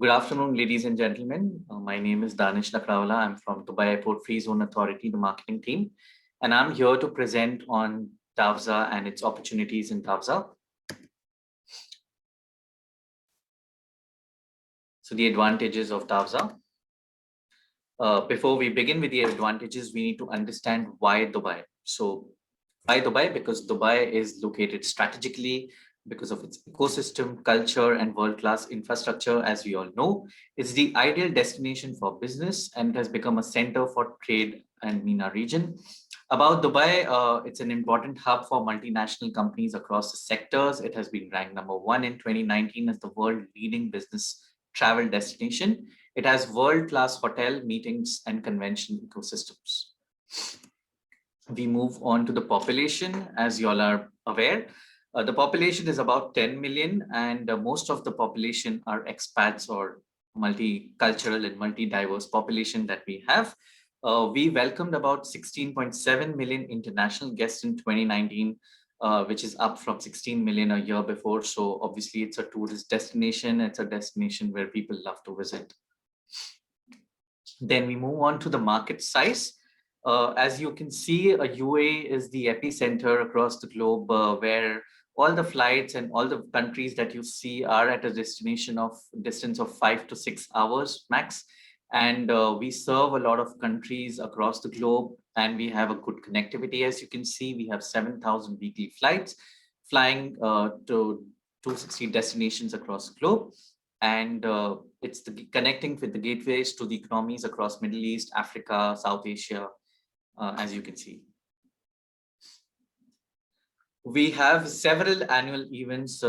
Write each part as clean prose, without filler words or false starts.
Good afternoon, ladies and gentlemen. My name is Danish Lakdawala. I'm from Dubai Airport Freezone Authority, the marketing team, and I'm here to present on DAFZA and its opportunities in DAFZA. So the advantages of DAFZA. Before we begin with the advantages, we need to understand why Dubai. So why Dubai? Because Dubai is located strategically because of its ecosystem, culture, and world-class infrastructure. As we all know, it's the ideal destination for business and it has become a center for trade and MENA region. About Dubai, it's an important hub for multinational companies across the sectors. It has been ranked #1 in 2019 as the world leading business travel destination. It has world-class hotel, meetings, and convention ecosystems. We move on to the population. As you all are aware, the population is about 10 million, and most of the population are expats or multicultural and multi-diverse population that we have. We welcomed about 16.7 million international guests in 2019, which is up from 16 million a year before. So obviously it's a tourist destination. It's a destination where people love to visit. Then we move on to the market size. As you can see, UAE is the epicenter across the globe where all the flights and all the countries that you see are at a distance of 5 to 6 hours max. And we serve a lot of countries across the globe and we have a good connectivity. As you can see, we have 7,000 weekly flights flying to 260 destinations across the globe. And it's connecting with the gateways to the economies across Middle East, Africa, South Asia, as you can see. We have several annual events.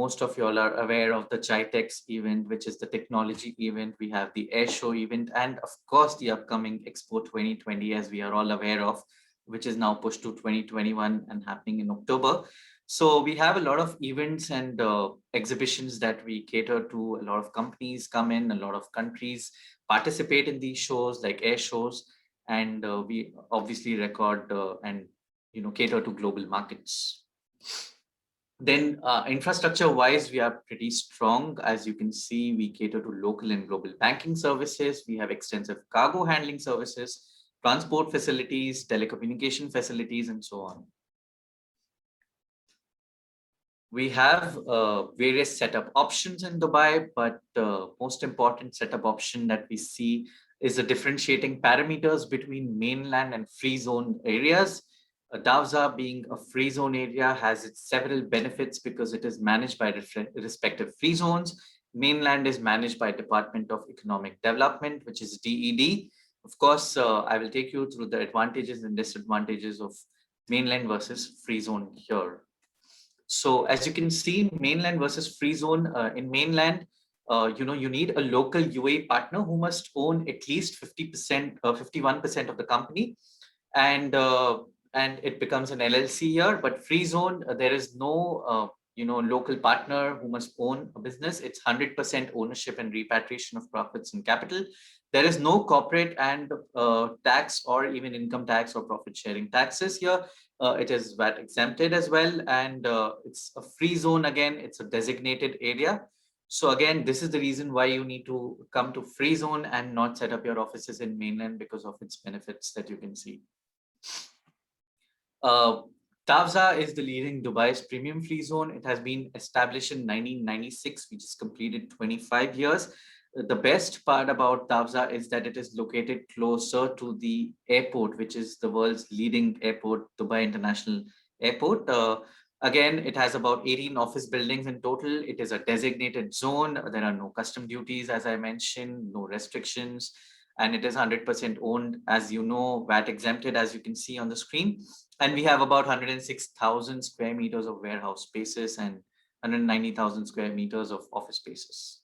Most of you all are aware of the Chitex event, which is the technology event. We have the air show event, and of course, the upcoming Expo 2020, as we are all aware of, which is now pushed to 2021 and happening in October. So we have a lot of events and exhibitions that we cater to. A lot of companies come in, a lot of countries participate in these shows like air shows, and we obviously record and cater to global markets. Then infrastructure wise, we are pretty strong. As you can see, we cater to local and global banking services. We have extensive cargo handling services, transport facilities, telecommunication facilities, and so on. We have various setup options in Dubai, but most important setup option that we see is the differentiating parameters between mainland and free zone areas. DAFZA, being a free zone area, has its several benefits because it is managed by respective free zones. Mainland is managed by Department of Economic Development, which is DED. Of course, I will take you through the advantages and disadvantages of mainland versus free zone here. So as you can see, mainland versus free zone, in mainland, you need a local UAE partner who must own at least 50% or 51% of the company, and it becomes an LLC here. But free zone, there is no local partner who must own a business. It's 100% ownership and repatriation of profits and capital. There is no corporate and tax or even income tax or profit sharing taxes here. It is VAT exempted as well, and it's a free zone. Again, it's a designated area. So again, this is the reason why you need to come to free zone and not set up your offices in mainland, because of its benefits that you can see. DAFZA is the leading Dubai's premium free zone. It has been established in 1996, which is completed 25 years. The best part about DAFZA is that it is located closer to the airport, which is the world's leading airport, Dubai International Airport. Again, it has about 18 office buildings in total. It is a designated zone. There are no custom duties, as I mentioned, no restrictions, and it is 100% owned, as you know, VAT exempted, as you can see on the screen. And we have about 106,000 square meters of warehouse spaces and 190,000 square meters of office spaces.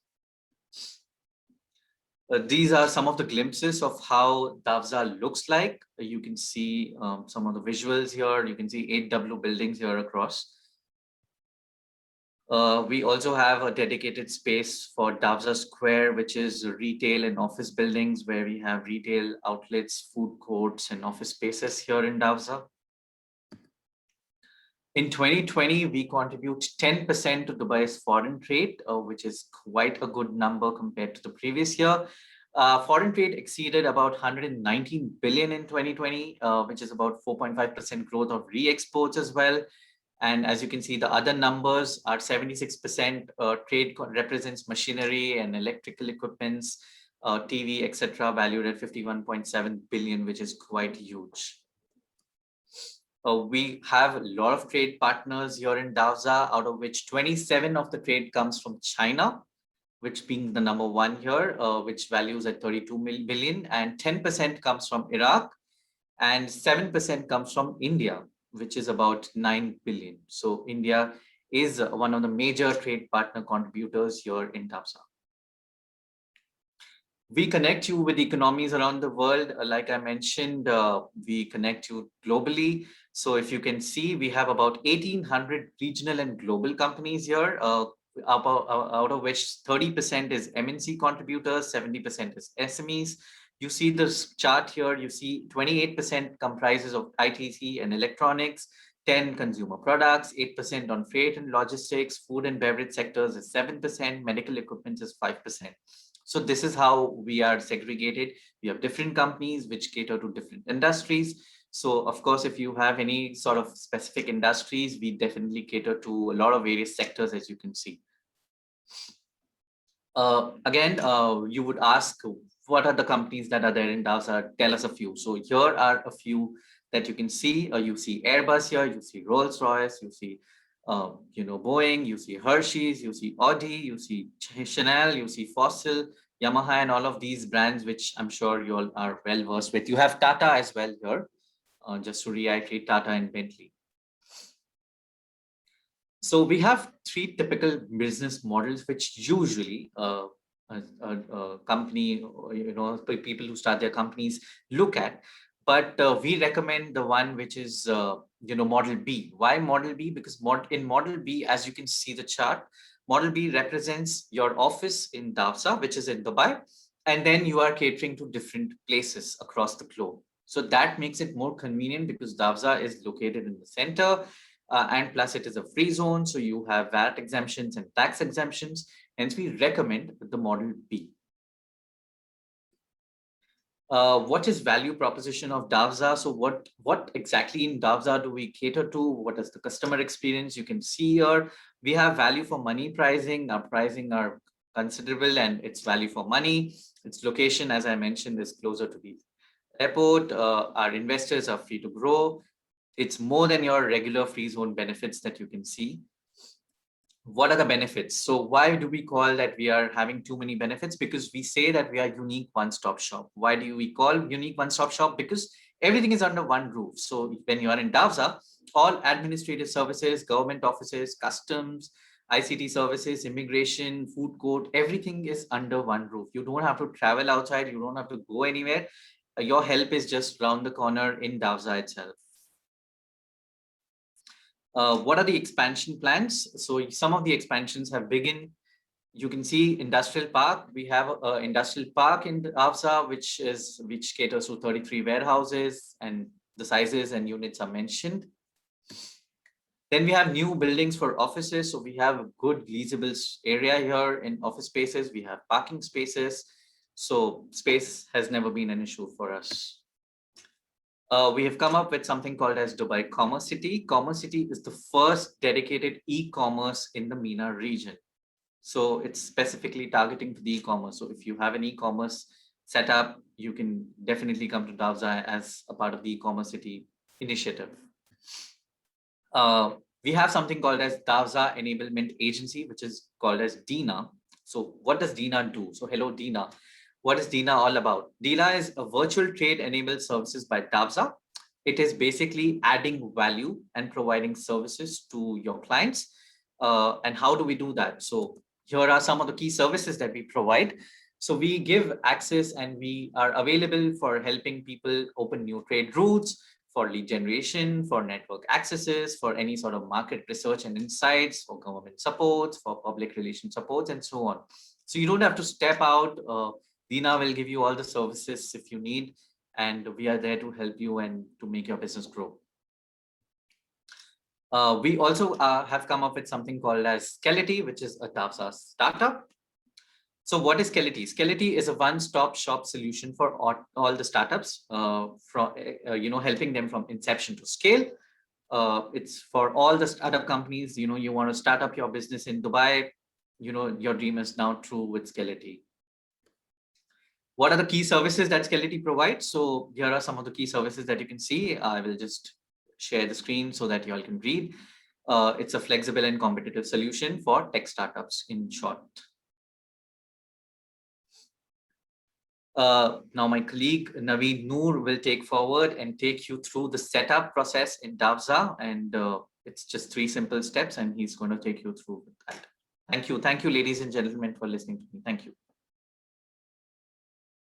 These are some of the glimpses of how DAFZA looks like. You can see some of the visuals here. You can see 8W buildings here across. We also have a dedicated space for DAFZA Square, which is retail and office buildings where we have retail outlets, food courts, and office spaces here in DAFZA. In 2020, we contribute 10% to Dubai's foreign trade, which is quite a good number compared to the previous year. Foreign trade exceeded about 119 billion in 2020, which is about 4.5% growth of re-exports as well. And as you can see, the other numbers are 76% trade represents machinery and electrical equipments, TV, etc., valued at 51.7 billion, which is quite huge. We have a lot of trade partners here in DAFZA, out of which 27 of the trade comes from China, which being the number one here, which values at 32 billion, and 10% comes from Iraq, and 7% comes from India, which is about 9 billion. So India is one of the major trade partner contributors here in DAFZA. We connect you with economies around the world. Like I mentioned, we connect you globally. So if you can see, we have about 1,800 regional and global companies here, out of which 30% is MNC contributors, 70% is SMEs. You see this chart here, you see 28% comprises of ITC and electronics, 10 consumer products, 8% on freight and logistics, food and beverage sectors is 7%, medical equipment is 5%. So this is how we are segregated. We have different companies which cater to different industries. So of course, if you have any sort of specific industries, we definitely cater to a lot of various sectors, as you can see. Again, you would ask, what are the companies that are there in DAFZA? Tell us a few. So here are a few that you can see. You see Airbus here, you see Rolls-Royce, you see Boeing, you see Hershey's, you see Audi, you see Chanel, you see Fossil, Yamaha, and all of these brands, which I'm sure you all are well versed with. You have Tata as well here, just to reiterate, Tata and Bentley. So we have three typical business models, which usually a company, people who start their companies look at. But we recommend the one which is, Model B. Why Model B? Because in Model B, as you can see the chart, Model B represents your office in DAFZA, which is in Dubai, and then you are catering to different places across the globe. So that makes it more convenient because DAFZA is located in the center, and plus it is a free zone. So you have VAT exemptions and tax exemptions. Hence, we recommend the Model B. What is value proposition of DAFZA? So what exactly in DAFZA do we cater to? What is the customer experience? You can see here, we have value for money pricing. Our pricing are considerable and it's value for money. Its location, as I mentioned, is closer to the airport. Our investors are free to grow. It's more than your regular free zone benefits that you can see. What are the benefits? So why do we call that we are having too many benefits? Because we say that we are unique one-stop shop. Why do we call unique one-stop shop? Because everything is under one roof. So when you are in DAFZA, all administrative services, government offices, customs, ICT services, immigration, food court, everything is under one roof. You don't have to travel outside. You don't have to go anywhere. Your help is just around the corner in DAFZA itself. What are the expansion plans? So some of the expansions have begun. You can see industrial park. We have an industrial park in DAFZA, which caters to 33 warehouses, and the sizes and units are mentioned. Then we have new buildings for offices. So we have a good leasable area here in office spaces. We have parking spaces. So space has never been an issue for us. We have come up with something called as Dubai COMMERCITY. COMMERCITY is the first dedicated e-commerce in the MENA region. So it's specifically targeting to the e-commerce. So if you have an e-commerce setup, you can definitely come to DAFZA as a part of the COMMERCITY initiative. We have something called as DAFZA Enablement Agency, which is called as DINA. So what does DINA do? So hello, DINA. What is DINA all about? DINA is a virtual trade enabled services by DAFZA. It is basically adding value and providing services to your clients. And how do we do that? So here are some of the key services that we provide. So we give access and we are available for helping people open new trade routes, for lead generation, for network accesses, for any sort of market research and insights, for government supports, for public relations supports, and so on. So you don't have to step out. Dina will give you all the services if you need, and we are there to help you and to make your business grow. We also have come up with something called as Skelety, which is a DAFZA startup. So what is Skelety? Skelety is a one-stop shop solution for all the startups, helping them from inception to scale. It's for all the startup companies. You want to start up your business in Dubai. Your dream is now true with Skelety. What are the key services that Skelety provides? So here are some of the key services that you can see. I will just share the screen so that you all can read. It's a flexible and competitive solution for tech startups, in short. Now my colleague Naveed Noor will take forward and take you through the setup process in DAFZA, and it's just 3 simple steps, and he's going to take you through that. Thank you, ladies and gentlemen, for listening to me. Thank you.